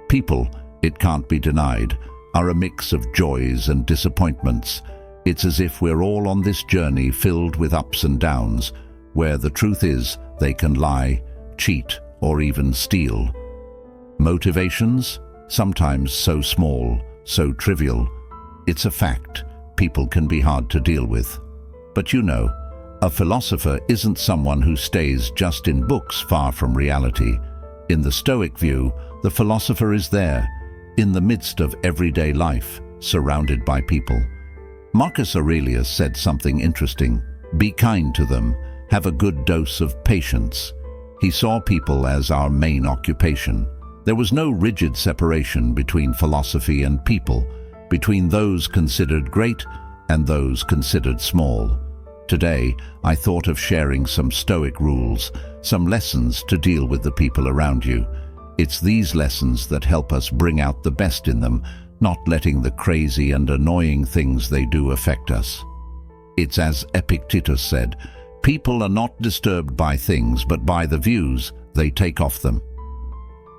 People, it can't be denied, are a mix of joys and disappointments. It's as if we're all on this journey filled with ups and downs, where the truth is they can lie, cheat, or even steal. Motivations? Sometimes so small, so trivial. It's a fact. People can be hard to deal with. But you know, a philosopher isn't someone who stays just in books far from reality. In the Stoic view, the philosopher is there, in the midst of everyday life, surrounded by people. Marcus Aurelius said something interesting. Be kind to them, have a good dose of patience. He saw people as our main occupation. There was no rigid separation between philosophy and people, between those considered great and those considered small. Today, I thought of sharing some Stoic rules, some lessons to deal with the people around you. It's these lessons that help us bring out the best in them, not letting the crazy and annoying things they do affect us. It's as Epictetus said, people are not disturbed by things but by the views they take of them.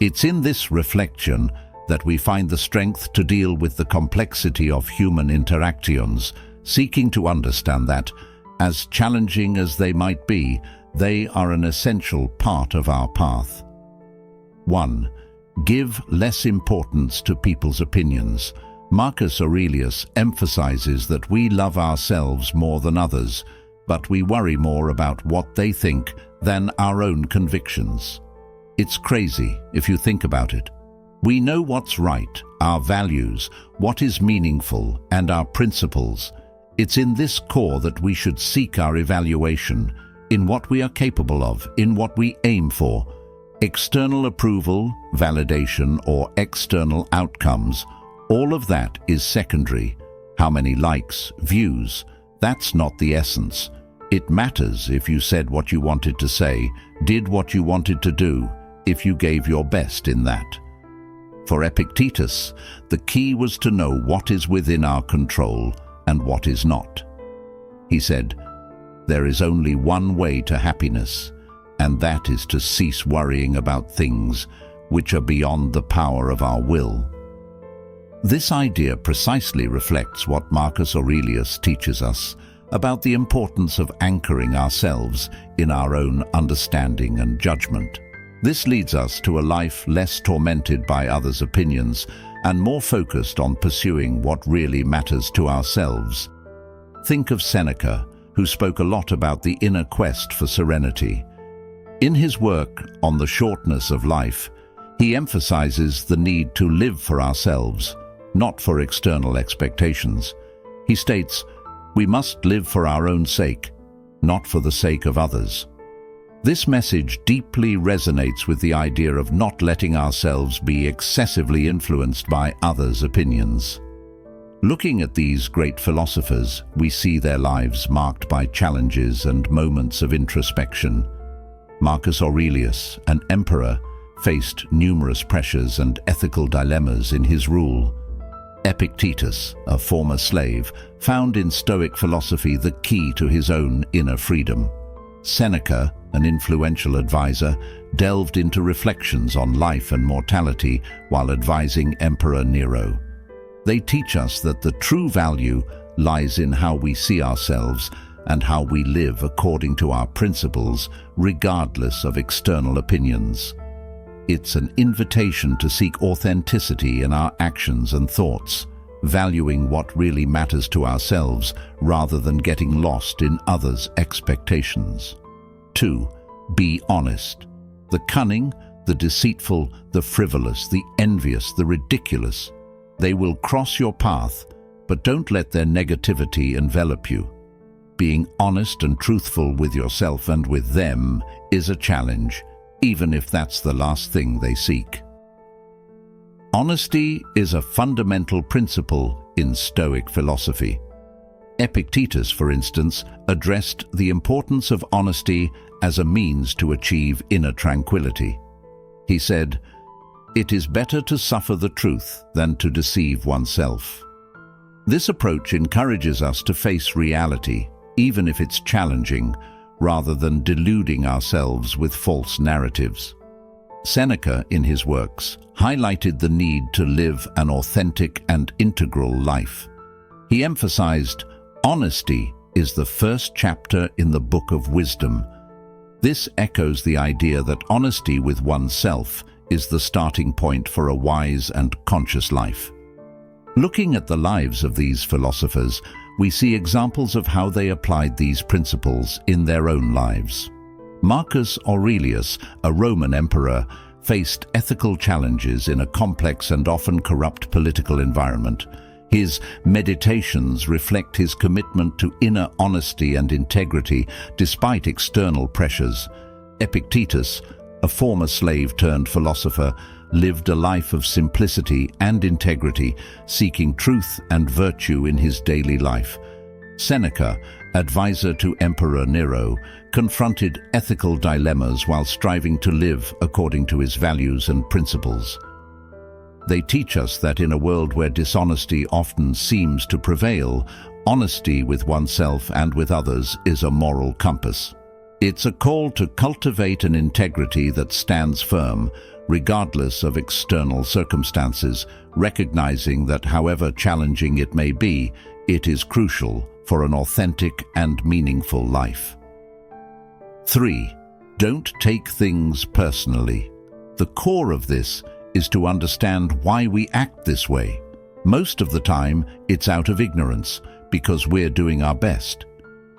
It's in this reflection that we find the strength to deal with the complexity of human interactions, seeking to understand that, as challenging as they might be, they are an essential part of our path. 1. Give less importance to people's opinions. Marcus Aurelius emphasizes that we love ourselves more than others, but we worry more about what they think than our own convictions. It's crazy if you think about it. We know what's right, our values, what is meaningful, and our principles. It's in this core that we should seek our evaluation, in what we are capable of, in what we aim for. External approval, validation, or external outcomes, all of that is secondary. How many likes, views, that's not the essence. It matters if you said what you wanted to say, did what you wanted to do, if you gave your best in that. For Epictetus, the key was to know what is within our control and what is not. He said, "There is only one way to happiness, and that is to cease worrying about things which are beyond the power of our will." This idea precisely reflects what Marcus Aurelius teaches us about the importance of anchoring ourselves in our own understanding and judgment. This leads us to a life less tormented by others' opinions and more focused on pursuing what really matters to ourselves. Think of Seneca, who spoke a lot about the inner quest for serenity. In his work on the shortness of life, he emphasizes the need to live for ourselves, not for external expectations. He states, "We must live for our own sake, not for the sake of others." This message deeply resonates with the idea of not letting ourselves be excessively influenced by others' opinions. Looking at these great philosophers, we see their lives marked by challenges and moments of introspection. Marcus Aurelius, an emperor, faced numerous pressures and ethical dilemmas in his rule. Epictetus, a former slave, found in Stoic philosophy the key to his own inner freedom. Seneca, an influential advisor, delved into reflections on life and mortality while advising Emperor Nero. They teach us that the true value lies in how we see ourselves and how we live according to our principles, regardless of external opinions. It's an invitation to seek authenticity in our actions and thoughts, valuing what really matters to ourselves rather than getting lost in others' expectations. 2. Be honest. The cunning, the deceitful, the frivolous, the envious, the ridiculous, they will cross your path, but don't let their negativity envelop you. Being honest and truthful with yourself and with them is a challenge, even if that's the last thing they seek. Honesty is a fundamental principle in Stoic philosophy. Epictetus, for instance, addressed the importance of honesty as a means to achieve inner tranquility. He said, "It is better to suffer the truth than to deceive oneself." This approach encourages us to face reality, even if it's challenging, rather than deluding ourselves with false narratives. Seneca, in his works, highlighted the need to live an authentic and integral life. He emphasized, honesty is the first chapter in the Book of Wisdom. This echoes the idea that honesty with oneself is the starting point for a wise and conscious life. Looking at the lives of these philosophers, we see examples of how they applied these principles in their own lives. Marcus Aurelius, a Roman emperor, faced ethical challenges in a complex and often corrupt political environment. His meditations reflect his commitment to inner honesty and integrity despite external pressures. Epictetus, a former slave-turned-philosopher, lived a life of simplicity and integrity, seeking truth and virtue in his daily life. Seneca, advisor to Emperor Nero, confronted ethical dilemmas while striving to live according to his values and principles. They teach us that in a world where dishonesty often seems to prevail, honesty with oneself and with others is a moral compass. It's a call to cultivate an integrity that stands firm, regardless of external circumstances, recognizing that however challenging it may be, it is crucial for an authentic and meaningful life. 3. Don't take things personally. The core of this is to understand why we act this way. Most of the time, it's out of ignorance, because we're doing our best.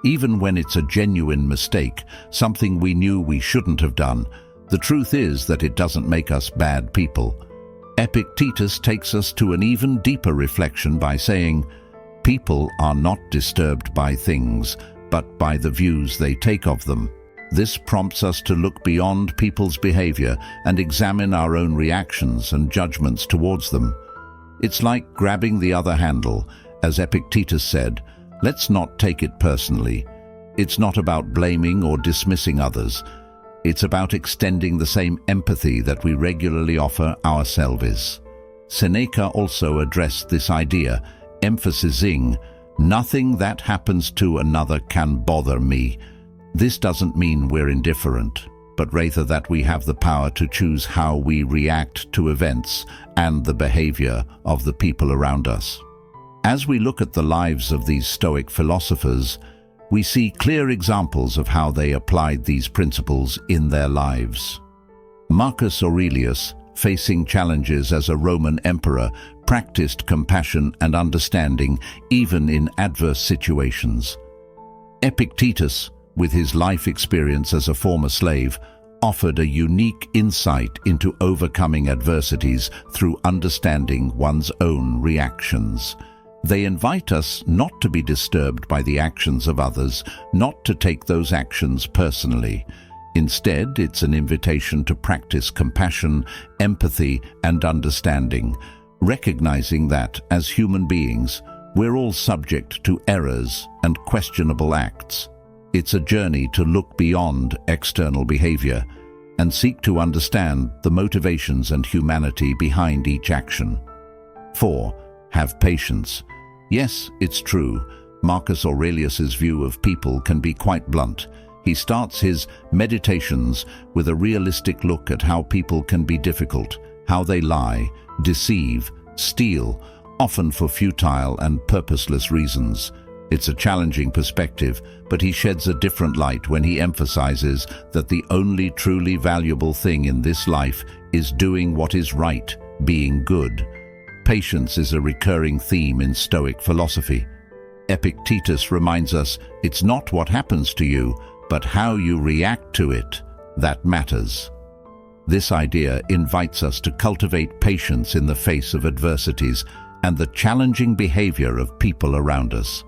Even when it's a genuine mistake, something we knew we shouldn't have done, the truth is that it doesn't make us bad people. Epictetus takes us to an even deeper reflection by saying, people are not disturbed by things, but by the views they take of them. This prompts us to look beyond people's behavior and examine our own reactions and judgments towards them. It's like grabbing the other handle. As Epictetus said, let's not take it personally. It's not about blaming or dismissing others. It's about extending the same empathy that we regularly offer ourselves. Seneca also addressed this idea, emphasizing, nothing that happens to another can bother me. This doesn't mean we're indifferent, but rather that we have the power to choose how we react to events and the behavior of the people around us. As we look at the lives of these Stoic philosophers, we see clear examples of how they applied these principles in their lives. Marcus Aurelius, facing challenges as a Roman emperor, practiced compassion and understanding even in adverse situations. Epictetus, with his life experience as a former slave, offered a unique insight into overcoming adversities through understanding one's own reactions. They invite us not to be disturbed by the actions of others, not to take those actions personally. Instead, it's an invitation to practice compassion, empathy, and understanding, recognizing that, as human beings, we're all subject to errors and questionable acts. It's a journey to look beyond external behavior and seek to understand the motivations and humanity behind each action. 4. Have patience. Yes, it's true. Marcus Aurelius's view of people can be quite blunt. He starts his meditations with a realistic look at how people can be difficult, how they lie, deceive, steal, often for futile and purposeless reasons. It's a challenging perspective, but he sheds a different light when he emphasizes that the only truly valuable thing in this life is doing what is right, being good. Patience is a recurring theme in Stoic philosophy. Epictetus reminds us it's not what happens to you, but how you react to it that matters. This idea invites us to cultivate patience in the face of adversities and the challenging behavior of people around us.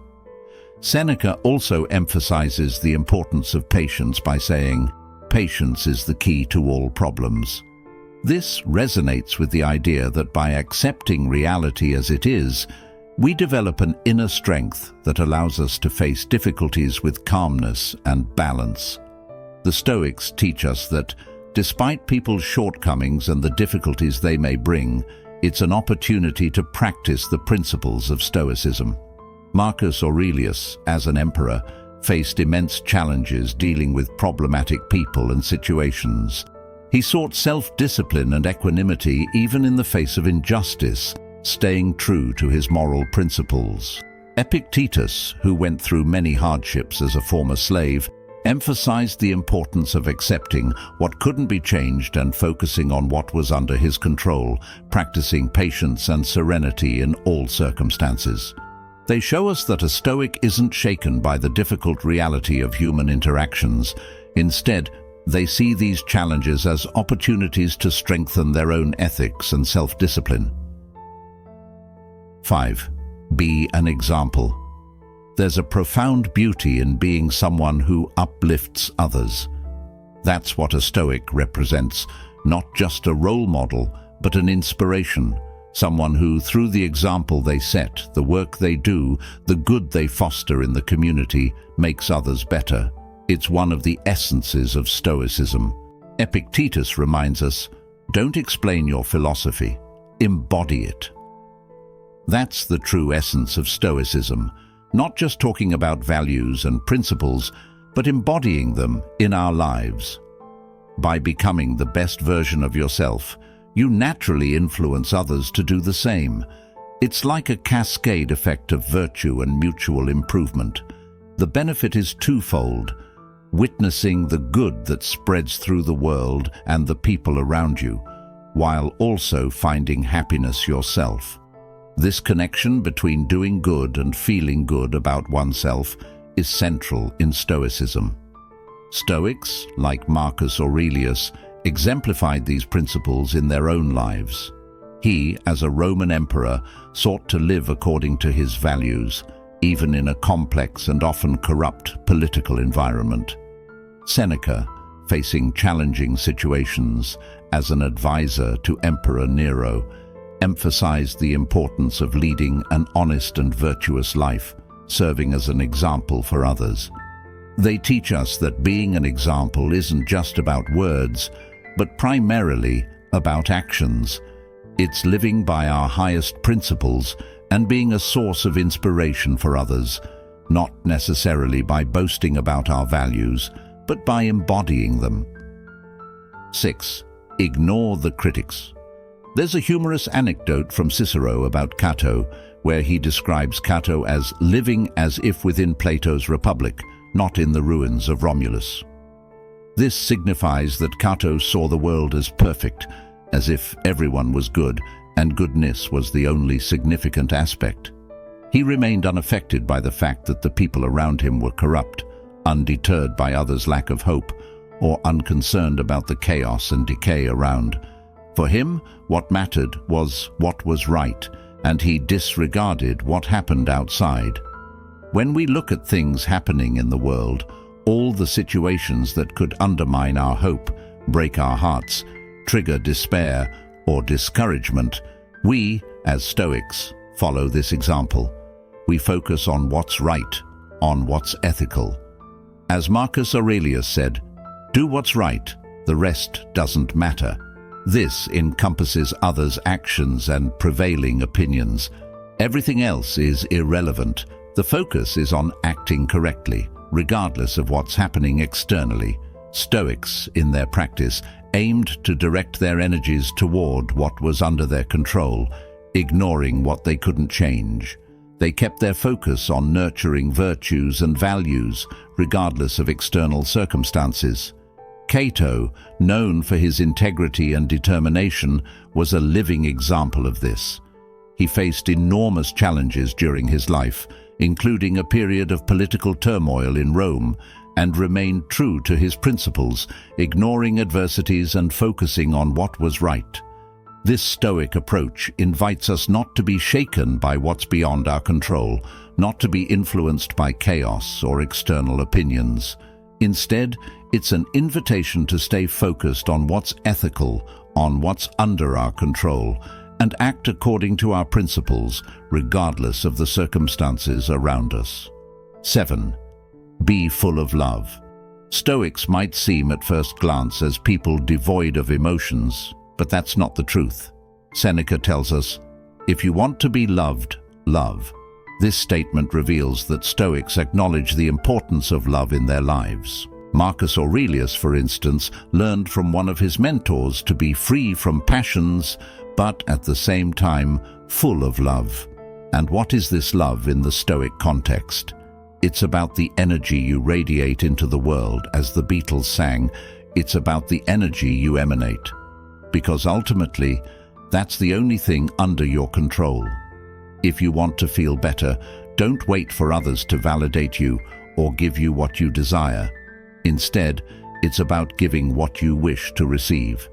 Seneca also emphasizes the importance of patience by saying, patience is the key to all problems. This resonates with the idea that by accepting reality as it is, we develop an inner strength that allows us to face difficulties with calmness and balance. The Stoics teach us that, despite people's shortcomings and the difficulties they may bring, it's an opportunity to practice the principles of Stoicism. Marcus Aurelius, as an emperor, faced immense challenges dealing with problematic people and situations. He sought self-discipline and equanimity even in the face of injustice, staying true to his moral principles. Epictetus, who went through many hardships as a former slave, emphasized the importance of accepting what couldn't be changed and focusing on what was under his control, practicing patience and serenity in all circumstances. They show us that a Stoic isn't shaken by the difficult reality of human interactions. Instead, they see these challenges as opportunities to strengthen their own ethics and self-discipline. 5. Be an example. There's a profound beauty in being someone who uplifts others. That's what a Stoic represents, not just a role model, but an inspiration. Someone who, through the example they set, the work they do, the good they foster in the community, makes others better. It's one of the essences of Stoicism. Epictetus reminds us, don't explain your philosophy, embody it. That's the true essence of Stoicism, not just talking about values and principles, but embodying them in our lives. By becoming the best version of yourself, you naturally influence others to do the same. It's like a cascade effect of virtue and mutual improvement. The benefit is twofold: witnessing the good that spreads through the world and the people around you, while also finding happiness yourself. This connection between doing good and feeling good about oneself is central in Stoicism. Stoics, like Marcus Aurelius, exemplified these principles in their own lives. He, as a Roman emperor, sought to live according to his values, even in a complex and often corrupt political environment. Seneca, facing challenging situations as an advisor to Emperor Nero, emphasized the importance of leading an honest and virtuous life, serving as an example for others. They teach us that being an example isn't just about words, but primarily about actions. It's living by our highest principles and being a source of inspiration for others, not necessarily by boasting about our values, but by embodying them. 6. Ignore the critics. There's a humorous anecdote from Cicero about Cato, where he describes Cato as living as if within Plato's Republic, not in the ruins of Romulus. This signifies that Cato saw the world as perfect, as if everyone was good, and goodness was the only significant aspect. He remained unaffected by the fact that the people around him were corrupt, undeterred by others' lack of hope, or unconcerned about the chaos and decay around. For him, what mattered was what was right, and he disregarded what happened outside. When we look at things happening in the world, all the situations that could undermine our hope, break our hearts, trigger despair or discouragement, we, as Stoics, follow this example. We focus on what's right, on what's ethical. As Marcus Aurelius said, "Do what's right, the rest doesn't matter." This encompasses others' actions and prevailing opinions. Everything else is irrelevant. The focus is on acting correctly, regardless of what's happening externally. Stoics, in their practice, aimed to direct their energies toward what was under their control, ignoring what they couldn't change. They kept their focus on nurturing virtues and values, regardless of external circumstances. Cato, known for his integrity and determination, was a living example of this. He faced enormous challenges during his life, including a period of political turmoil in Rome, and remained true to his principles, ignoring adversities and focusing on what was right. This Stoic approach invites us not to be shaken by what's beyond our control, not to be influenced by chaos or external opinions. Instead, it's an invitation to stay focused on what's ethical, on what's under our control, and act according to our principles, regardless of the circumstances around us. 7. Be full of love. Stoics might seem at first glance as people devoid of emotions, but that's not the truth. Seneca tells us, "If you want to be loved, love." This statement reveals that Stoics acknowledge the importance of love in their lives. Marcus Aurelius, for instance, learned from one of his mentors to be free from passions, but at the same time full of love. And what is this love in the Stoic context? It's about the energy you radiate into the world, as the Beatles sang. It's about the energy you emanate. Because ultimately, that's the only thing under your control. If you want to feel better, don't wait for others to validate you or give you what you desire. Instead, it's about giving what you wish to receive.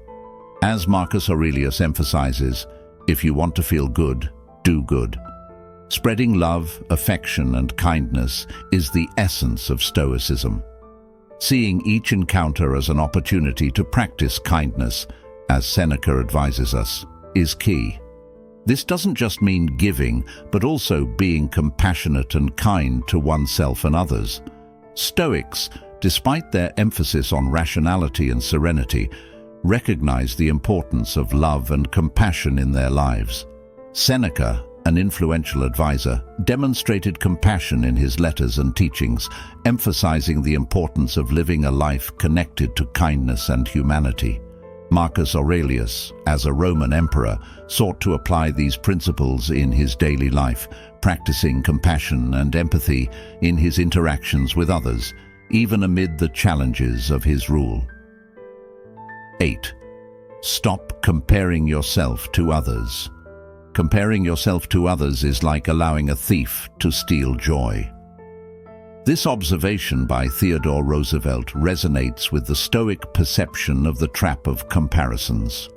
As Marcus Aurelius emphasizes, if you want to feel good, do good. Spreading love, affection, and kindness is the essence of Stoicism. Seeing each encounter as an opportunity to practice kindness, as Seneca advises us, is key. This doesn't just mean giving, but also being compassionate and kind to oneself and others. Stoics, despite their emphasis on rationality and serenity, recognize the importance of love and compassion in their lives. Seneca, an influential advisor, demonstrated compassion in his letters and teachings, emphasizing the importance of living a life connected to kindness and humanity. Marcus Aurelius, as a Roman emperor, sought to apply these principles in his daily life, practicing compassion and empathy in his interactions with others, even amid the challenges of his rule. 8. Stop comparing yourself to others. Comparing yourself to others is like allowing a thief to steal joy. This observation by Theodore Roosevelt resonates with the Stoic perception of the trap of comparisons.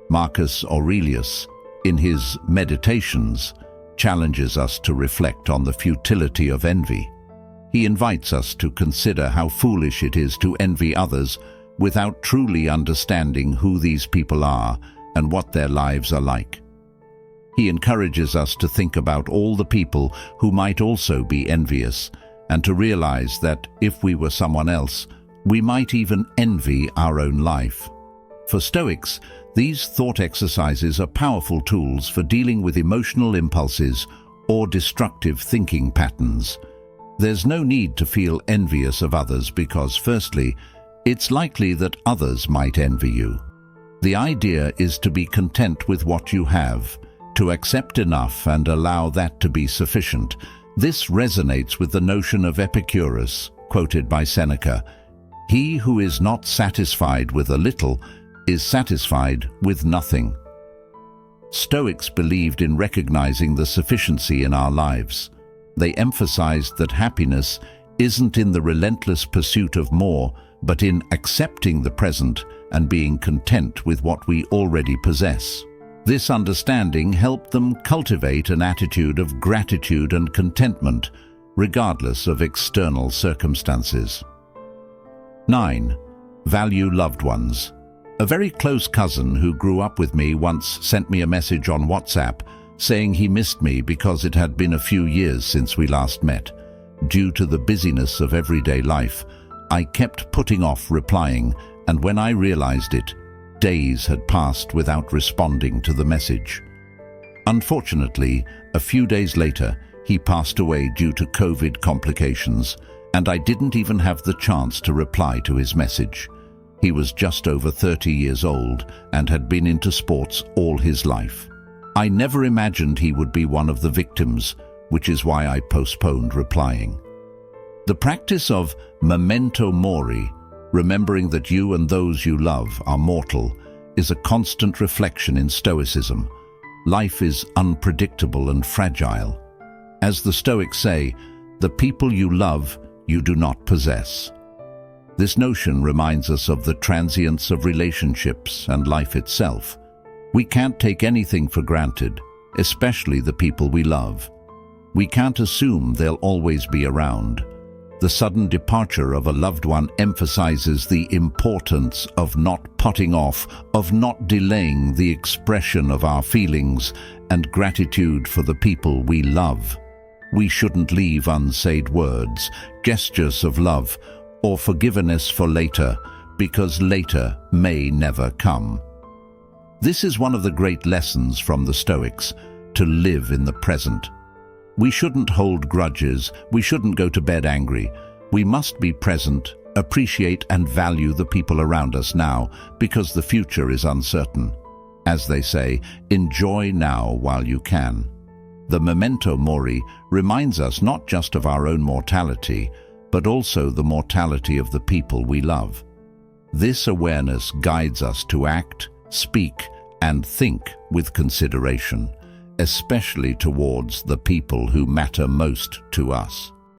Marcus Aurelius, in his Meditations, challenges us to reflect on the futility of envy. He invites us to consider how foolish it is to envy others without truly understanding who these people are and what their lives are like. He encourages us to think about all the people who might also be envious, and to realize that if we were someone else, we might even envy our own life. For Stoics, these thought exercises are powerful tools for dealing with emotional impulses or destructive thinking patterns. There's no need to feel envious of others because, firstly, it's likely that others might envy you. The idea is to be content with what you have, to accept enough and allow that to be sufficient. This resonates with the notion of Epictetus, quoted by Seneca. He who is not satisfied with a little is satisfied with nothing. Stoics believed in recognizing the sufficiency in our lives. They emphasized that happiness isn't in the relentless pursuit of more, but in accepting the present and being content with what we already possess. This understanding helped them cultivate an attitude of gratitude and contentment, regardless of external circumstances. 9. Value loved ones. A very close cousin who grew up with me once sent me a message on WhatsApp saying he missed me because it had been a few years since we last met. Due to the busyness of everyday life, I kept putting off replying, and when I realized it, days had passed without responding to the message. Unfortunately, a few days later, he passed away due to COVID complications, and I didn't even have the chance to reply to his message. He was just over 30 years old and had been into sports all his life. I never imagined he would be one of the victims, which is why I postponed replying. The practice of memento mori, remembering that you and those you love are mortal, is a constant reflection in Stoicism. Life is unpredictable and fragile. As the Stoics say, the people you love, you do not possess. This notion reminds us of the transience of relationships and life itself. We can't take anything for granted, especially the people we love. We can't assume they'll always be around. The sudden departure of a loved one emphasizes the importance of not putting off, of not delaying the expression of our feelings and gratitude for the people we love. We shouldn't leave unsaid words, gestures of love, or forgiveness for later, because later may never come. This is one of the great lessons from the Stoics, to live in the present. We shouldn't hold grudges, we shouldn't go to bed angry. We must be present, appreciate and value the people around us now, because the future is uncertain. As they say, enjoy now while you can. The memento mori reminds us not just of our own mortality, but also the mortality of the people we love. This awareness guides us to act, speak, and think with consideration, especially towards the people who matter most to us.